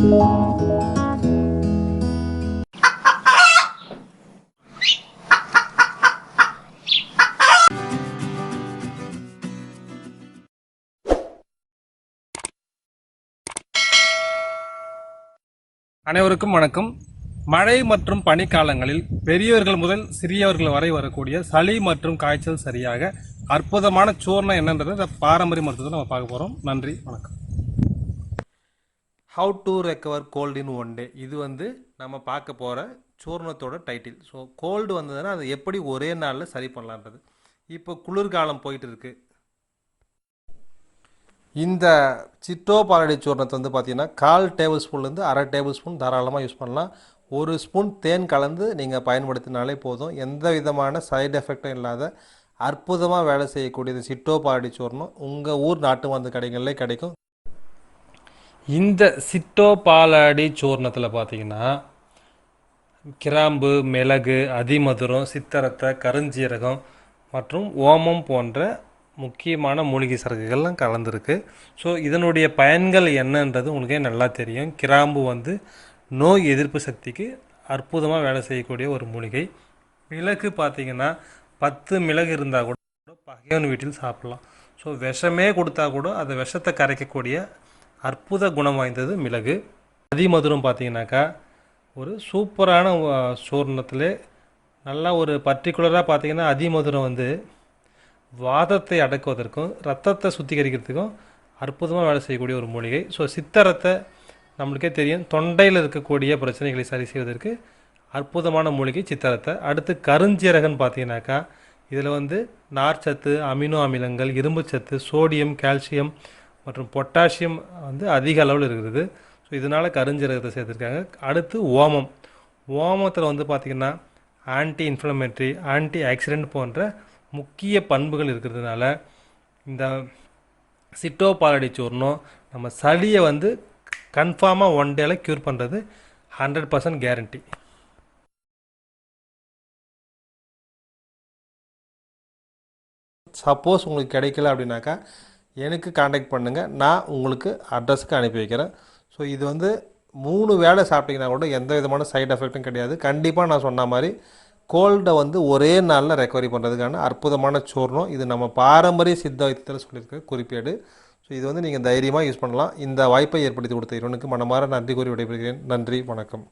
அனைவருக்கும் வணக்கம். மழை மற்றும் பனிக்காலங்களில் பெரியவர்கள் முதல் சிறியவர்கள் வரை வரக்கூடிய சளி மற்றும் காய்ச்சல் சரியாக அற்புதமான சூர்ணம் என்னன்றதை பாரம்பரிய மருத்துவத்தை நம்ம பார்க்க போகிறோம். நன்றி, வணக்கம். How to recover cold in one day, இது நம்ம பார்க்க போகிற சூர்ணத்தோட டைட்டில். ஸோ கோல்டு வந்ததுன்னா அதை எப்படி ஒரே நாளில் சரி பண்ணலான்றது. இப்போ குளிர்காலம் போயிட்டு இருக்கு. இந்த சிட்டோபாலடி சூர்ணத்தை பார்த்தீங்கன்னா 1/4 டேபிள் ஸ்பூன்லேருந்து 1/2 டேபிள் ஸ்பூன் தாராளமாக யூஸ் பண்ணலாம். 1 ஸ்பூன் தேன் கலந்து நீங்கள் பயன்படுத்தினாலே போதும். எந்த விதமான சைடு எஃபெக்டும் இல்லாத அற்புதமாக வேலை செய்யக்கூடியது சிட்டோபாலடி சூர்ணம் உங்கள் ஊர் நாட்டு மருந்து கடைகளிலே கிடைக்கும். இந்த சிட்டோபாலடி சூர்ணத்தில் பார்த்தீங்கன்னா கிராம்பு, மிளகு, அதிமதுரம், சித்தரத்தை, கருஞ்சீரகம் மற்றும் ஓமம் போன்ற முக்கியமான மூலிகை சரக்குகள்லாம் கலந்துருக்கு. ஸோ இதனுடைய பயன்கள் என்னன்றது உங்களுக்கே நல்லா தெரியும். கிராம்பு நோய் எதிர்ப்பு சக்திக்கு அற்புதமாக வேலை செய்யக்கூடிய ஒரு மூலிகை. மிளகு பார்த்திங்கன்னா 10 மிளகு இருந்தால் கூட பகைவன் வீட்டில் சாப்பிட்லாம். ஸோ விஷமே கொடுத்தா கூட அந்த விஷத்தை கரைக்கக்கூடிய அற்புத குணம் வாய்ந்தது மிளகு. அதிமதுரம் பார்த்திங்கனாக்கா ஒரு சூப்பரான சூர்ணத்தில் நல்லா ஒரு பர்டிகுலராக பார்த்திங்கன்னா அதிமதுரம் வாதத்தை அடக்குவதற்கும் ரத்தத்தை சுத்திகரிக்கிறதுக்கும் அற்புதமாக வேலை செய்யக்கூடிய ஒரு மூலிகை. ஸோ சித்தரத்தை நம்மளுக்கே தெரியும், தொண்டையில் இருக்கக்கூடிய பிரச்சனைகளை சரி செய்வதற்கு அற்புதமான மூலிகை சித்தரத்தை. அடுத்து கருஞ்சீரகன்னு பார்த்தீங்கன்னாக்கா இதில் நார்ச்சத்து, அமினோ அமிலங்கள், இரும்புச்சத்து, சோடியம், கால்சியம் மற்றும் பொட்டாசியம் அதிக அளவில் இருக்கிறது. ஸோ இதனால் கருஞ்சீரகத்தை சேர்த்துருக்காங்க. அடுத்து ஓமத்தில் பார்த்திங்கன்னா ஆன்டி இன்ஃப்ளமேட்ரி, ஆன்டி ஆக்சிடென்ட் போன்ற முக்கிய பண்புகள் இருக்கிறதுனால இந்த சிட்டோபாலடி சூர்ணம் நம்ம சளியை கன்ஃபார்மாக 1 டேல க்யூர் பண்ணுறது 100% கேரண்டி. சப்போஸ் உங்களுக்கு கிடைக்கல அப்படின்னாக்கா எனக்கு காண்டாக்ட் பண்ணுங்கள், நான் உங்களுக்கு அட்ரஸுக்கு அனுப்பி வைக்கிறேன். ஸோ இது 3 வேளை சாப்பிட்டிங்கன்னா கூட எந்த விதமான சைடு எஃபெக்ட்டும் கிடையாது. கண்டிப்பாக நான் சொன்ன மாதிரி கோல்டை ஒரே நாளில் ரெக்கவரி பண்ணுறதுக்கான அற்புதமான சூர்ணம். இது நம்ம பாரம்பரிய சித்த வைத்தியத்தில் சொல்லியிருக்க குறிப்பேடு. ஸோ இது நீங்கள் தைரியமாக யூஸ் பண்ணலாம். இந்த வாய்ப்பை ஏற்படுத்தி கொடுத்த இறைவனுக்கு மனமார நன்றி கூறி விடைபெறுகிறேன். நன்றி, வணக்கம்.